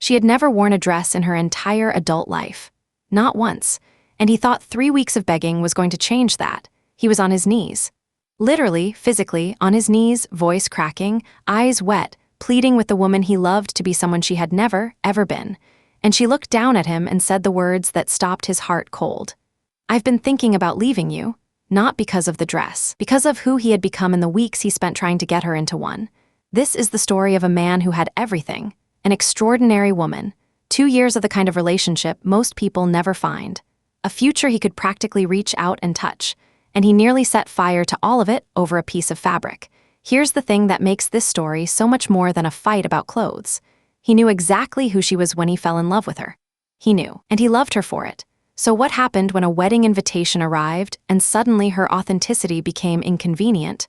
She had never worn a dress in her entire adult life. Not once. And he thought 3 weeks of begging was going to change that. He was on his knees. Literally, physically, on his knees, voice cracking, eyes wet, pleading with the woman he loved to be someone she had never, ever been. And she looked down at him and said the words that stopped his heart cold. "I've been thinking about leaving you." Not because of the dress, because of who he had become in the weeks he spent trying to get her into one. This is the story of a man who had everything, an extraordinary woman, 2 years of the kind of relationship most people never find, a future he could practically reach out and touch, and he nearly set fire to all of it over a piece of fabric. Here's the thing that makes this story so much more than a fight about clothes. He knew exactly who she was when he fell in love with her. He knew, and he loved her for it. So what happened when a wedding invitation arrived and suddenly her authenticity became inconvenient?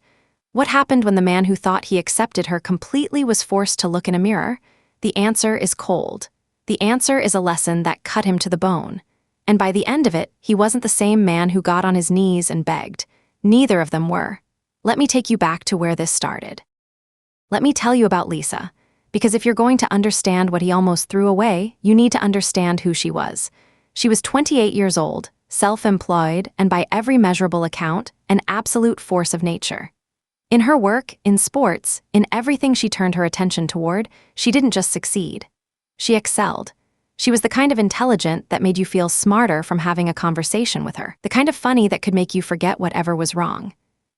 What happened when the man who thought he accepted her completely was forced to look in a mirror? The answer is cold. The answer is a lesson that cut him to the bone. And by the end of it, he wasn't the same man who got on his knees and begged. Neither of them were. Let me take you back to where this started. Let me tell you about Lisa. Because if you're going to understand what he almost threw away, you need to understand who she was. She was 28 years old, self-employed, and by every measurable account, an absolute force of nature. In her work, in sports, in everything she turned her attention toward, she didn't just succeed. She excelled. She was the kind of intelligent that made you feel smarter from having a conversation with her, the kind of funny that could make you forget whatever was wrong.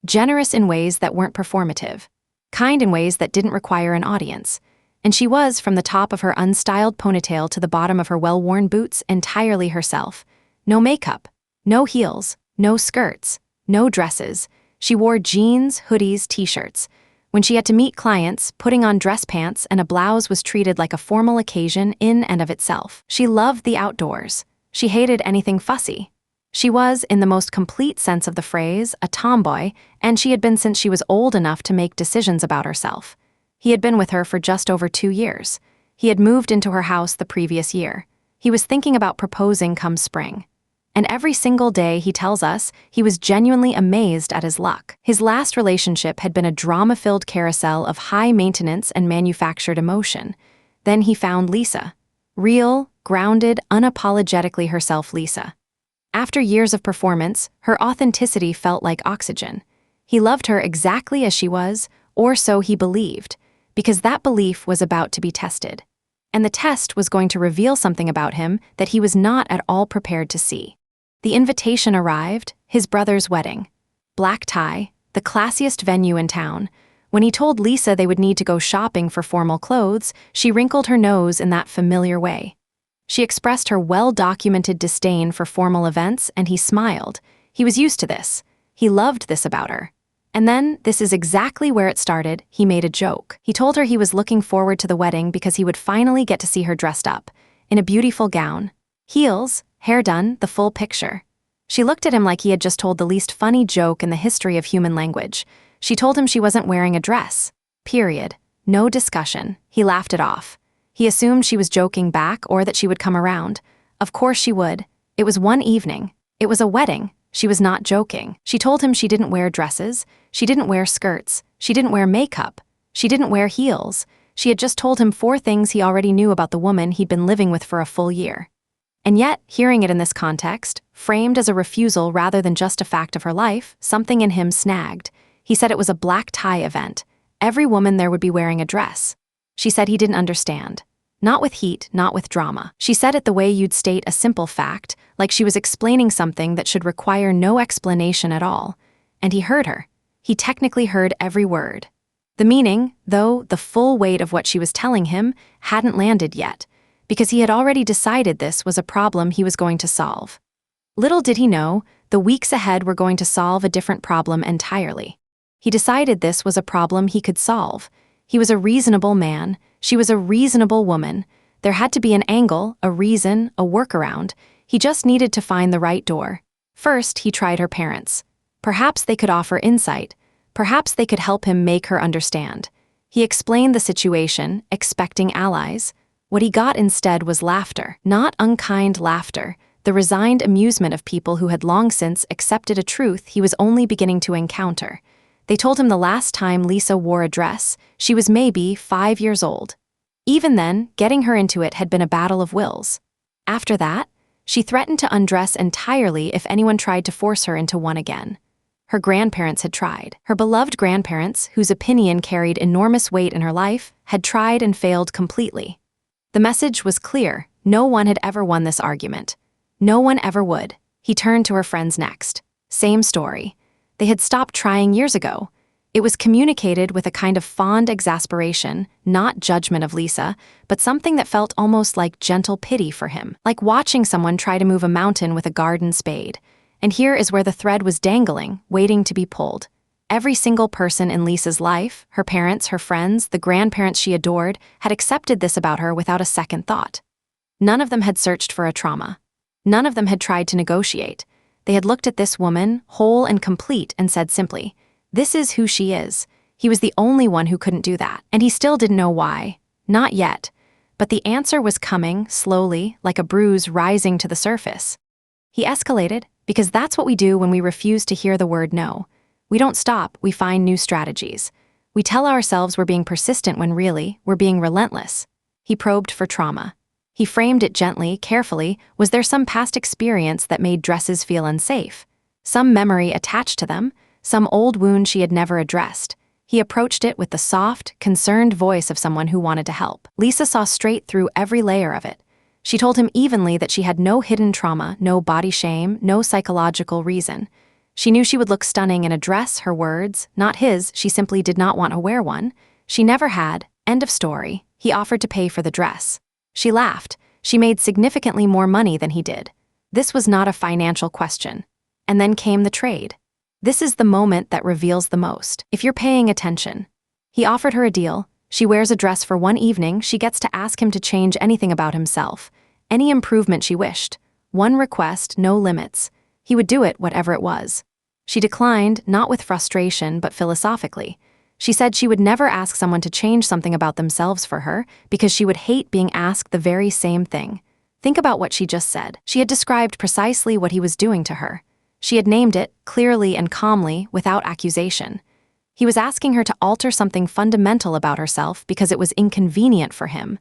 Generous in ways that weren't performative. Kind in ways that didn't require an audience. And she was, from the top of her unstyled ponytail to the bottom of her well-worn boots, entirely herself. No makeup, no heels, no skirts, no dresses. She wore jeans, hoodies, t-shirts. When she had to meet clients, putting on dress pants and a blouse was treated like a formal occasion in and of itself. She loved the outdoors. She hated anything fussy. She was, in the most complete sense of the phrase, a tomboy, and she had been since she was old enough to make decisions about herself. He had been with her for just over 2 years. He had moved into her house the previous year. He was thinking about proposing come spring. And every single day, he tells us, he was genuinely amazed at his luck. His last relationship had been a drama-filled carousel of high maintenance and manufactured emotion. Then he found Lisa. Real, grounded, unapologetically herself Lisa. After years of performance, her authenticity felt like oxygen. He loved her exactly as she was, or so he believed, because that belief was about to be tested. And the test was going to reveal something about him that he was not at all prepared to see. The invitation arrived, his brother's wedding. Black tie, the classiest venue in town. When he told Lisa they would need to go shopping for formal clothes, she wrinkled her nose in that familiar way. She expressed her well-documented disdain for formal events, and he smiled. He was used to this. He loved this about her. And then, this is exactly where it started, he made a joke. He told her he was looking forward to the wedding because he would finally get to see her dressed up, in a beautiful gown. Heels, hair done, the full picture. She looked at him like he had just told the least funny joke in the history of human language. She told him she wasn't wearing a dress. Period. No discussion. He laughed it off. He assumed she was joking back or that she would come around. Of course she would. It was one evening. It was a wedding. She was not joking. She told him she didn't wear dresses. She didn't wear skirts. She didn't wear makeup. She didn't wear heels. She had just told him 4 things he already knew about the woman he'd been living with for a full year. And yet, hearing it in this context, framed as a refusal rather than just a fact of her life, something in him snagged. He said it was a black tie event. Every woman there would be wearing a dress. She said he didn't understand. Not with heat, not with drama. She said it the way you'd state a simple fact, like she was explaining something that should require no explanation at all. And he heard her. He technically heard every word. The meaning, though, the full weight of what she was telling him, hadn't landed yet, because he had already decided this was a problem he was going to solve. Little did he know, the weeks ahead were going to solve a different problem entirely. He decided this was a problem he could solve. He was a reasonable man. She was a reasonable woman. There had to be an angle, a reason, a workaround. He just needed to find the right door. First, he tried her parents. Perhaps they could offer insight. Perhaps they could help him make her understand. He explained the situation, expecting allies. What he got instead was laughter, not unkind laughter, the resigned amusement of people who had long since accepted a truth he was only beginning to encounter. They told him the last time Lisa wore a dress, she was maybe 5 years old. Even then, getting her into it had been a battle of wills. After that, she threatened to undress entirely if anyone tried to force her into one again. Her grandparents had tried. Her beloved grandparents, whose opinion carried enormous weight in her life, had tried and failed completely. The message was clear: no one had ever won this argument. No one ever would. He turned to her friends next. Same story. They had stopped trying years ago. It was communicated with a kind of fond exasperation, not judgment of Lisa, but something that felt almost like gentle pity for him, like watching someone try to move a mountain with a garden spade. And here is where the thread was dangling, waiting to be pulled. Every single person in Lisa's life, her parents, her friends, the grandparents she adored, had accepted this about her without a second thought. None of them had searched for a trauma. None of them had tried to negotiate. They had looked at this woman, whole and complete, and said simply, "This is who she is." He was the only one who couldn't do that, and he still didn't know why. Not yet. But the answer was coming, slowly, like a bruise rising to the surface. He escalated, because that's what we do when we refuse to hear the word no. We don't stop, we find new strategies. We tell ourselves we're being persistent when really, we're being relentless. He probed for trauma. He framed it gently, carefully. Was there some past experience that made dresses feel unsafe? Some memory attached to them? Some old wound she had never addressed? He approached it with the soft, concerned voice of someone who wanted to help. Lisa saw straight through every layer of it. She told him evenly that she had no hidden trauma, no body shame, no psychological reason. She knew she would look stunning in a dress, her words, not his. She simply did not want to wear one. She never had. End of story. He offered to pay for the dress. She laughed. She made significantly more money than he did. This was not a financial question. And then came the trade. This is the moment that reveals the most, if you're paying attention. He offered her a deal. She wears a dress for one evening. She gets to ask him to change anything about himself, any improvement she wished. One request, no limits. He would do it, whatever it was. She declined, not with frustration, but philosophically. She said she would never ask someone to change something about themselves for her because she would hate being asked the very same thing. Think about what she just said. She had described precisely what he was doing to her. She had named it, clearly and calmly, without accusation. He was asking her to alter something fundamental about herself because it was inconvenient for him.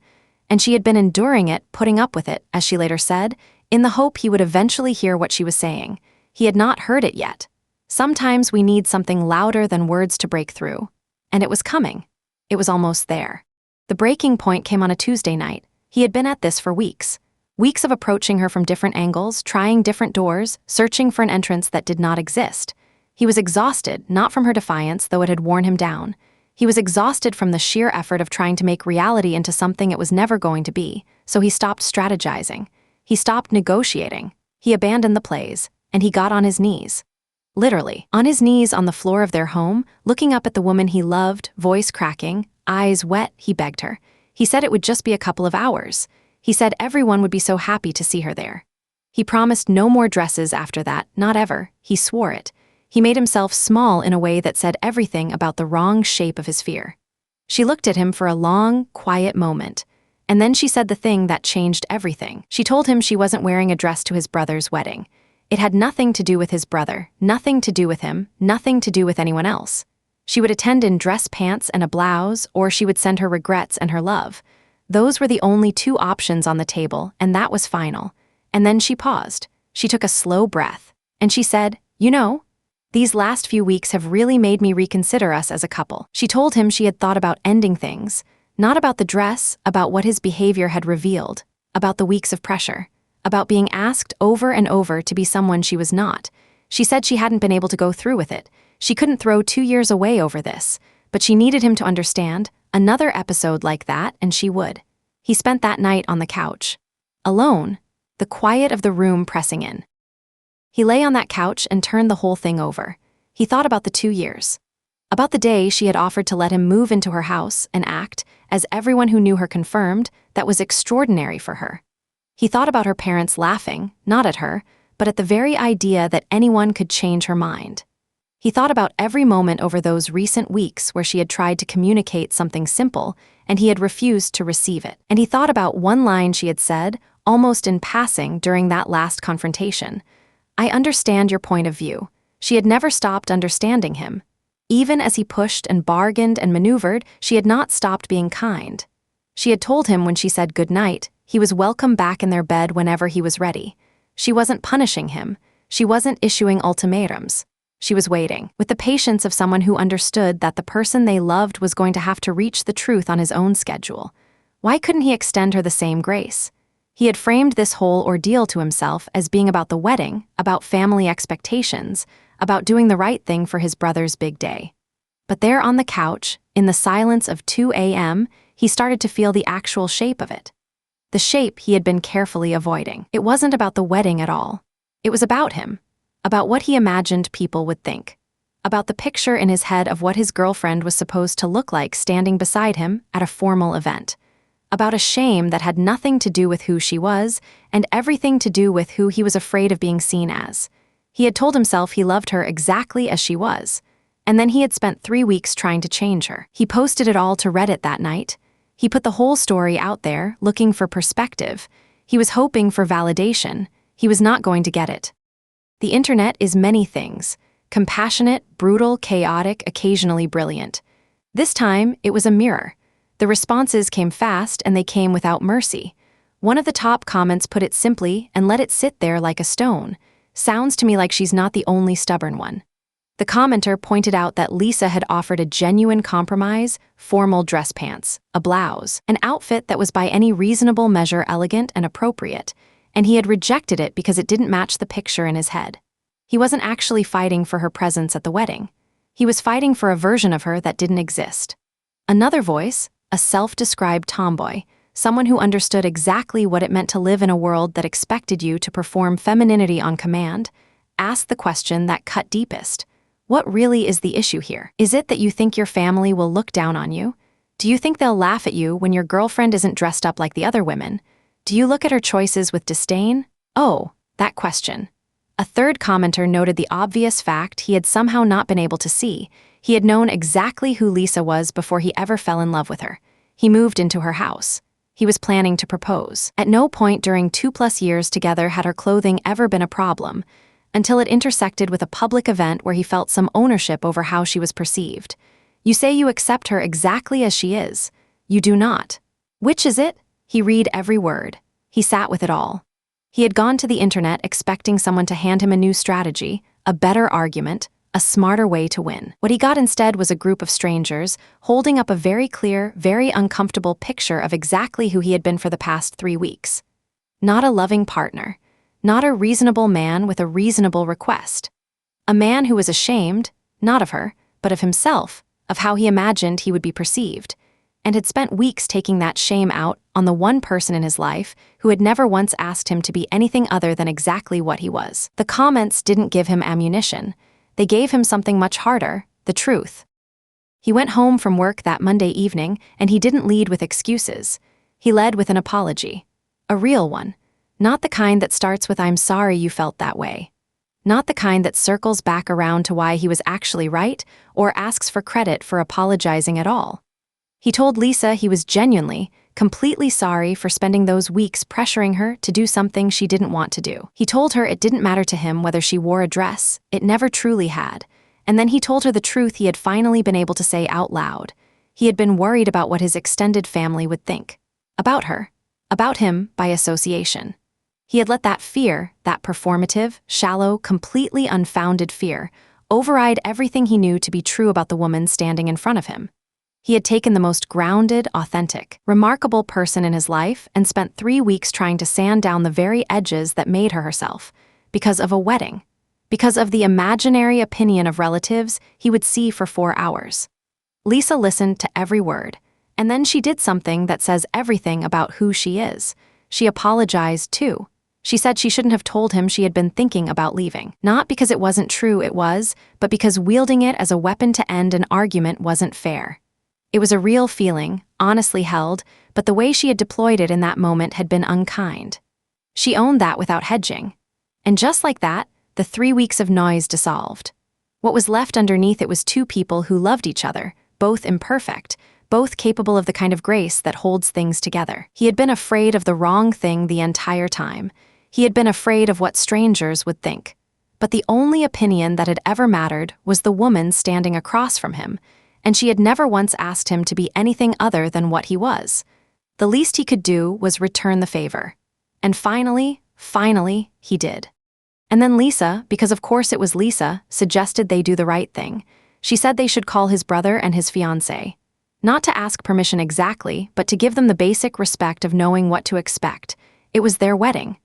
And she had been enduring it, putting up with it, as she later said, in the hope he would eventually hear what she was saying. He had not heard it yet. Sometimes we need something louder than words to break through. And it was coming. It was almost there. The breaking point came on a Tuesday night. He had been at this for weeks. Weeks of approaching her from different angles, trying different doors, searching for an entrance that did not exist. He was exhausted, not from her defiance, though it had worn him down. He was exhausted from the sheer effort of trying to make reality into something it was never going to be, so he stopped strategizing. He stopped negotiating. He abandoned the plays, and he got on his knees. Literally, on his knees on the floor of their home, looking up at the woman he loved, voice cracking, eyes wet, he begged her. He said it would just be a couple of hours. He said everyone would be so happy to see her there. He promised no more dresses after that, not ever. He swore it. He made himself small in a way that said everything about the wrong shape of his fear. She looked at him for a long, quiet moment, and then she said the thing that changed everything. She told him she wasn't wearing a dress to his brother's wedding. It had nothing to do with his brother, nothing to do with him, nothing to do with anyone else. She would attend in dress pants and a blouse, or she would send her regrets and her love. Those were the only two options on the table, and that was final. And then she paused. She took a slow breath, and she said, "You know, these last few weeks have really made me reconsider us as a couple." She told him she had thought about ending things, not about the dress, about what his behavior had revealed, about the weeks of pressure, about being asked over and over to be someone she was not. She said she hadn't been able to go through with it. She couldn't throw 2 years away over this, but she needed him to understand. Another episode like that, and she would. He spent that night on the couch, alone, the quiet of the room pressing in. He lay on that couch and turned the whole thing over. He thought about the 2 years. About the day she had offered to let him move into her house, an act, as everyone who knew her confirmed, that was extraordinary for her. He thought about her parents laughing, not at her, but at the very idea that anyone could change her mind. He thought about every moment over those recent weeks where she had tried to communicate something simple, and he had refused to receive it. And he thought about one line she had said, almost in passing during that last confrontation. "I understand your point of view." She had never stopped understanding him. Even as he pushed and bargained and maneuvered, she had not stopped being kind. She had told him when she said goodnight, he was welcome back in their bed whenever he was ready. She wasn't punishing him. She wasn't issuing ultimatums. She was waiting, with the patience of someone who understood that the person they loved was going to have to reach the truth on his own schedule. Why couldn't he extend her the same grace? He had framed this whole ordeal to himself as being about the wedding, about family expectations, about doing the right thing for his brother's big day. But there on the couch, in the silence of 2 a.m., he started to feel the actual shape of it. The shape he had been carefully avoiding. It wasn't about the wedding at all. It was about him, about what he imagined people would think, about the picture in his head of what his girlfriend was supposed to look like standing beside him at a formal event, about a shame that had nothing to do with who she was and everything to do with who he was afraid of being seen as. He had told himself he loved her exactly as she was, and then he had spent 3 weeks trying to change her. He posted it all to Reddit that night. He put the whole story out there, looking for perspective. He was hoping for validation. He was not going to get it. The internet is many things: compassionate, brutal, chaotic, occasionally brilliant. This time, it was a mirror. The responses came fast and they came without mercy. One of the top comments put it simply and let it sit there like a stone. Sounds to me like she's not the only stubborn one. The commenter pointed out that Lisa had offered a genuine compromise: formal dress pants, a blouse, an outfit that was by any reasonable measure elegant and appropriate, and he had rejected it because it didn't match the picture in his head. He wasn't actually fighting for her presence at the wedding. He was fighting for a version of her that didn't exist. Another voice, a self-described tomboy, someone who understood exactly what it meant to live in a world that expected you to perform femininity on command, asked the question that cut deepest. What really is the issue here? Is it that you think your family will look down on you? Do you think they'll laugh at you when your girlfriend isn't dressed up like the other women? Do you look at her choices with disdain? Oh, that question. A third commenter noted the obvious fact he had somehow not been able to see. He had known exactly who Lisa was before he ever fell in love with her. He moved into her house. He was planning to propose. At no point during 2+ years together had her clothing ever been a problem, until it intersected with a public event where he felt some ownership over how she was perceived. You say you accept her exactly as she is. You do not. Which is it? He read every word. He sat with it all. He had gone to the internet expecting someone to hand him a new strategy, a better argument, a smarter way to win. What he got instead was a group of strangers holding up a very clear, very uncomfortable picture of exactly who he had been for the past 3 weeks. Not a loving partner. Not a reasonable man with a reasonable request. A man who was ashamed, not of her, but of himself, of how he imagined he would be perceived, and had spent weeks taking that shame out on the one person in his life who had never once asked him to be anything other than exactly what he was. The comments didn't give him ammunition. They gave him something much harder: the truth. He went home from work that Monday evening, and he didn't lead with excuses. He led with an apology. A real one. Not the kind that starts with "I'm sorry you felt that way." Not the kind that circles back around to why he was actually right or asks for credit for apologizing at all. He told Lisa he was genuinely, completely sorry for spending those weeks pressuring her to do something she didn't want to do. He told her it didn't matter to him whether she wore a dress, it never truly had. And then he told her the truth he had finally been able to say out loud. He had been worried about what his extended family would think. About her. About him by association. He had let that fear, that performative, shallow, completely unfounded fear, override everything he knew to be true about the woman standing in front of him. He had taken the most grounded, authentic, remarkable person in his life and spent 3 weeks trying to sand down the very edges that made her herself, because of a wedding, because of the imaginary opinion of relatives he would see for 4 hours. Lisa listened to every word, and then she did something that says everything about who she is. She apologized too. She said she shouldn't have told him she had been thinking about leaving. Not because it wasn't true, it was, but because wielding it as a weapon to end an argument wasn't fair. It was a real feeling, honestly held, but the way she had deployed it in that moment had been unkind. She owned that without hedging. And just like that, the 3 weeks of noise dissolved. What was left underneath it was 2 people who loved each other, both imperfect, both capable of the kind of grace that holds things together. He had been afraid of the wrong thing the entire time. He had been afraid of what strangers would think. But the only opinion that had ever mattered was the woman standing across from him, and she had never once asked him to be anything other than what he was. The least he could do was return the favor. And finally, he did. And then Lisa, because of course it was Lisa, suggested they do the right thing. She said they should call his brother and his fiancée. Not to ask permission exactly, but to give them the basic respect of knowing what to expect. It was their wedding.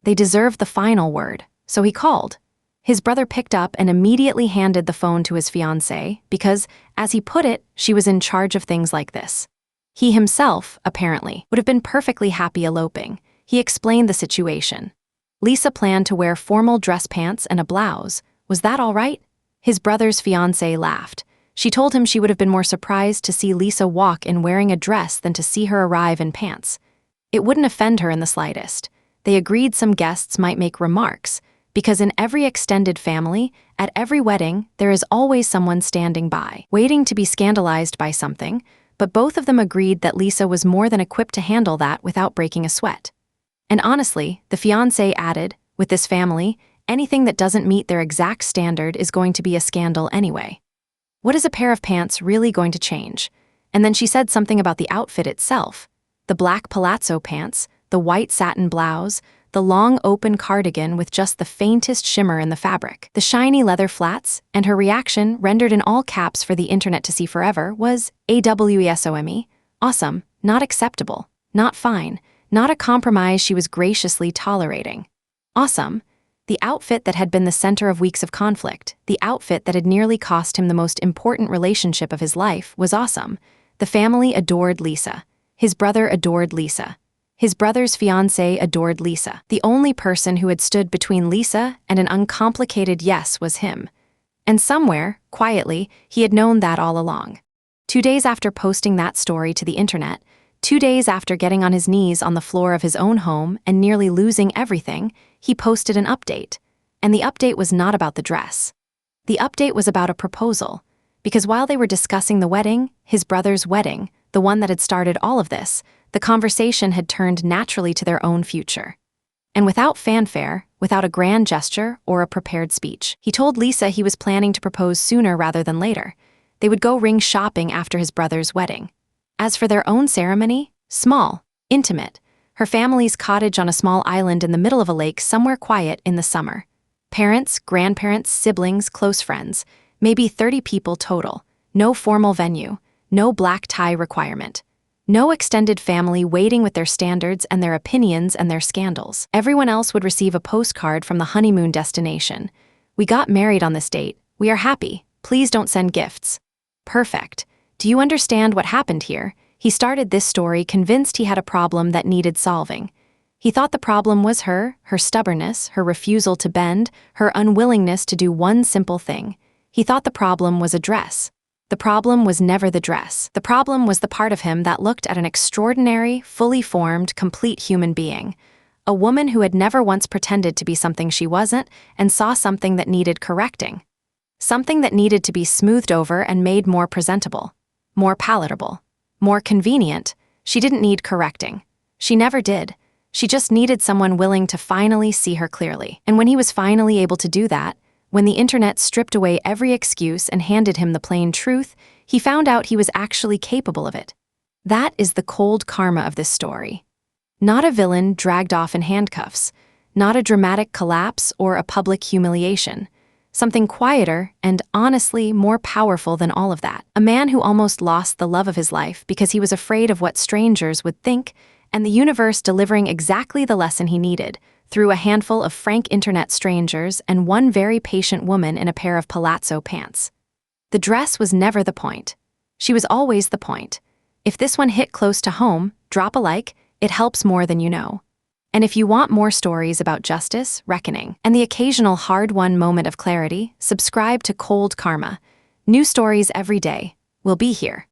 They deserved the final word, so he called. His brother picked up and immediately handed the phone to his fiancée because, as he put it, she was in charge of things like this. He himself, apparently, would have been perfectly happy eloping. He explained the situation. Lisa planned to wear formal dress pants and a blouse. Was that all right? His brother's fiancée laughed. She told him she would have been more surprised to see Lisa walk in wearing a dress than to see her arrive in pants. It wouldn't offend her in the slightest. They agreed some guests might make remarks, because in every extended family, at every wedding, there is always someone standing by, waiting to be scandalized by something, but both of them agreed that Lisa was more than equipped to handle that without breaking a sweat. And honestly, the fiancé added, with this family, anything that doesn't meet their exact standard is going to be a scandal anyway. What is a pair of pants really going to change? And then she said something about the outfit itself. The black palazzo pants, the white satin blouse, the long open cardigan with just the faintest shimmer in the fabric, the shiny leather flats, and her reaction, rendered in all caps for the internet to see forever, was AWESOME, awesome, not acceptable, not fine, not a compromise she was graciously tolerating. Awesome. The outfit that had been the center of weeks of conflict, the outfit that had nearly cost him the most important relationship of his life, was awesome. The family adored Lisa. His brother adored Lisa. His brother's fiancée adored Lisa. The only person who had stood between Lisa and an uncomplicated yes was him. And somewhere, quietly, he had known that all along. 2 days after posting that story to the internet, 2 days after getting on his knees on the floor of his own home and nearly losing everything, he posted an update. And the update was not about the dress. The update was about a proposal. Because while they were discussing the wedding, his brother's wedding, the one that had started all of this, the conversation had turned naturally to their own future. And without fanfare, without a grand gesture or a prepared speech, he told Lisa he was planning to propose sooner rather than later. They would go ring shopping after his brother's wedding. As for their own ceremony, small, intimate, her family's cottage on a small island in the middle of a lake somewhere quiet in the summer. Parents, grandparents, siblings, close friends, maybe 30 people total. No formal venue, no black tie requirement. No extended family waiting with their standards and their opinions and their scandals. Everyone else would receive a postcard from the honeymoon destination. We got married on this date. We are happy. Please don't send gifts. Perfect. Do you understand what happened here? He started this story convinced he had a problem that needed solving. He thought the problem was her stubbornness, her refusal to bend, her unwillingness to do one simple thing. He thought the problem was a dress. The problem was never the dress. The problem was the part of him that looked at an extraordinary, fully formed, complete human being. A woman who had never once pretended to be something she wasn't and saw something that needed correcting. Something that needed to be smoothed over and made more presentable, more palatable, more convenient. She didn't need correcting. She never did. She just needed someone willing to finally see her clearly. And when he was finally able to do that, when the internet stripped away every excuse and handed him the plain truth, he found out he was actually capable of it. That is the cold karma of this story. Not a villain dragged off in handcuffs, not a dramatic collapse or a public humiliation. Something quieter and, honestly, more powerful than all of that. A man who almost lost the love of his life because he was afraid of what strangers would think, and the universe delivering exactly the lesson he needed, through a handful of frank internet strangers and one very patient woman in a pair of palazzo pants. The dress was never the point. She was always the point. If this one hit close to home, drop a like, it helps more than you know. And if you want more stories about justice, reckoning, and the occasional hard-won moment of clarity, subscribe to Cold Karma. New stories every day. We'll be here.